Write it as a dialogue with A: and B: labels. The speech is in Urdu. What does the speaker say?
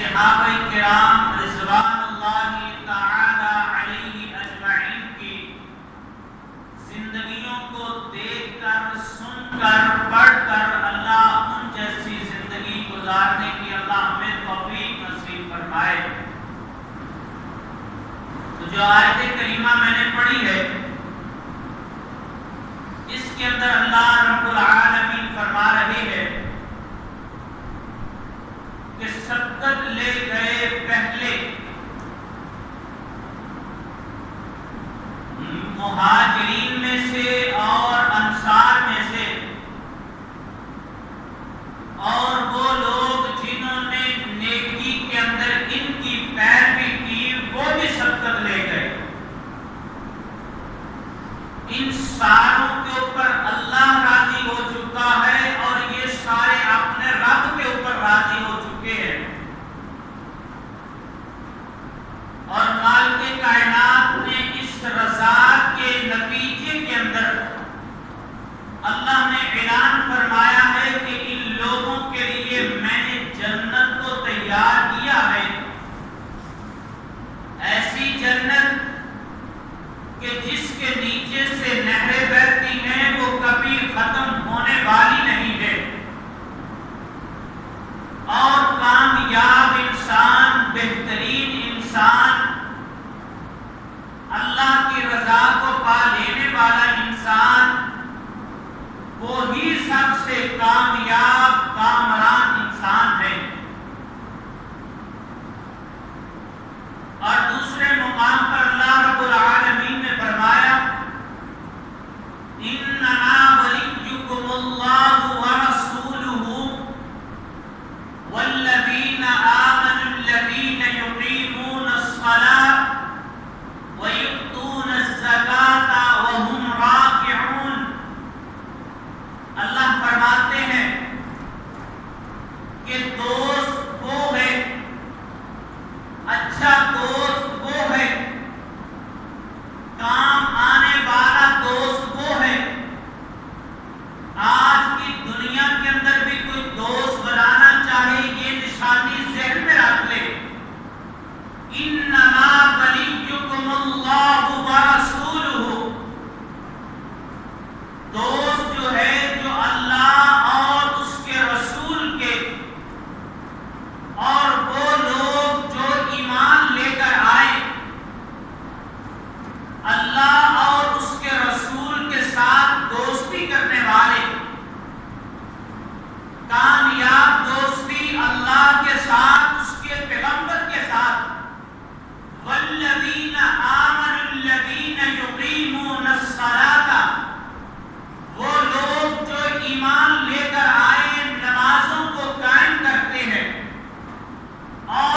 A: صحابہ کرام رضوان اللہ تعالی علیہ اجمعین کی زندگیوں کو دیکھ کر، سن کر، پڑھ کر اللہ ان جیسی زندگی گزارنے کی اللہ ہمیں توفیق نصیب فرمائے۔ تو جو آیت کریمہ میں نے پڑھی ہے، اس کے اندر اللہ رب العالمین فرما رہے ہیں کہ سبقت لے گئے پہلے مہاجرین میں سے اور انصار میں سے، اور وہ لوگ جنہوں نے نیکی کے اندر ان کی پیروی کی، وہ بھی سبقت لے گئے۔ ان ساروں کے اوپر اللہ راضی ہو چکا ہے اور یہ سارے اپنے رب کے اوپر راضی ہو چکے ہیں، اور مالک کائنات نے اس رضا کے نتیجے کے اندر اللہ نے اعلان فرمایا ہے کہ ان لوگوں کے لیے میں نے جنت کو تیار کیا ہے، ایسی جنت کہ جس کے نیچے سے نہریں بہتی ہیں، وہ کبھی ختم ہونے والی نہیں ہے، اور کامیاب انسان، بہترین انسان، اللہ کی رضا کو پا لینے والا انسان، وہی سب سے کامیاب کامران انسان ہے۔ اور دوسرے مقام پر اللہ رب العالمین نے فرمایا انما ولیکم اللہ ورسولہ والذین آمنوا الذین یقیمون الصلاۃ ویؤتون الزکاۃ وہم راکعون۔ اللہ فرماتے ہیں کہ دوست وہ ہے، اچھا دوست وہ ہے، کام آنے والا دوست وہ ہے۔ آج کی دنیا کے اندر بھی کوئی دوست بنانا چاہے، یہ نشانی ذہن میں رکھ لے، انما ولیکم اللہ ورسولہ۔ دوست جو ہے، جو اللہ اور اس کے رسول کے، اور وہ لوگ جو ایمان لے کر آئے اللہ اور اس کے رسول کے ساتھ دوستی کرنے والے۔ کامیاب دوستی اللہ کے ساتھ